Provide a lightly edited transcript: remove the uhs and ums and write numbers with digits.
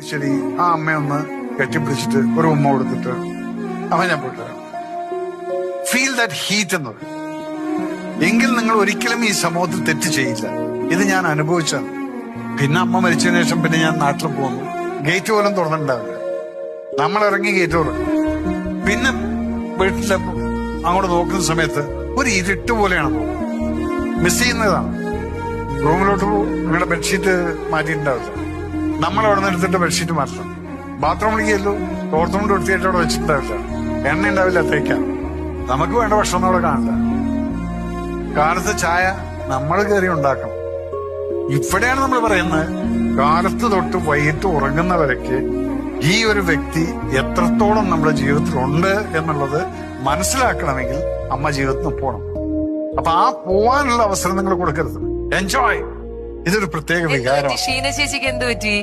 ശരി, ആ അമ്മയൊന്ന് കെട്ടിപ്പിടിച്ചിട്ട് ഒരു ഉമ്മ കൊടുത്തിട്ട് അമ്മ ഞാൻ പോയിട്ട് വരാം. ഫീൽ ദാറ്റ് ഹീറ്റ് എന്ന് പറയും. എങ്കിൽ നിങ്ങൾ ഒരിക്കലും ഈ സമൂഹത്തിൽ തെറ്റ് ചെയ്യില്ല. ഇത് ഞാൻ അനുഭവിച്ചാണ്. പിന്നെ അമ്മ മരിച്ചതിന് ശേഷം പിന്നെ ഞാൻ നാട്ടിൽ പോന്നു. ഗേറ്റ് പോലും തുറന്നിട്ടുണ്ടാവില്ല. നമ്മൾ ഇറങ്ങി ഗേറ്റ് തുറക്കും. പിന്നെ വീട്ടിൽ അങ്ങോട്ട് നോക്കുന്ന സമയത്ത് ഒരു ഇരുട്ട് പോലെയാണ് മിസ് ചെയ്യുന്നതാണ്. റൂമിലോട്ട് നിങ്ങളുടെ ബെഡ്ഷീറ്റ് മാറ്റിയിട്ടുണ്ടാവില്ല. നമ്മൾ അവിടെ നിന്ന് എടുത്തിട്ട് ബെഡ്ഷീറ്റ് മാറ്റണം. ബാത്റൂമിലേക്ക് ചെല്ലു, തോർത്തുകൊണ്ട് വൃത്തിയായിട്ട് അവിടെ വെച്ചിട്ടുണ്ടാവില്ല. എണ്ണ ഉണ്ടാവില്ല തേക്കാൻ. നമുക്ക് വേണ്ട ഭക്ഷണം അവിടെ കാണില്ല. കാലത്ത് ചായ നമ്മൾ കയറി ഉണ്ടാക്കണം. ഇവിടെയാണ് നമ്മൾ പറയുന്നത്, കാലത്ത് തൊട്ട് വൈകിട്ട് ഉറങ്ങുന്നവരേക്ക് ഈ ഒരു വ്യക്തി എത്രത്തോളം നമ്മുടെ ജീവിതത്തിലുണ്ട് എന്നുള്ളത് മനസ്സിലാക്കണമെങ്കിൽ അമ്മ ജീവിതത്തിൽ പോകണം. അപ്പൊ ആ പോവാനുള്ള അവസരം നിങ്ങൾ കൊടുക്കരുത്. എൻജോയ്. ഇതൊരു പ്രത്യേക വികാരം. ഷീന ചേച്ചിക്ക് എന്ത് പറ്റി?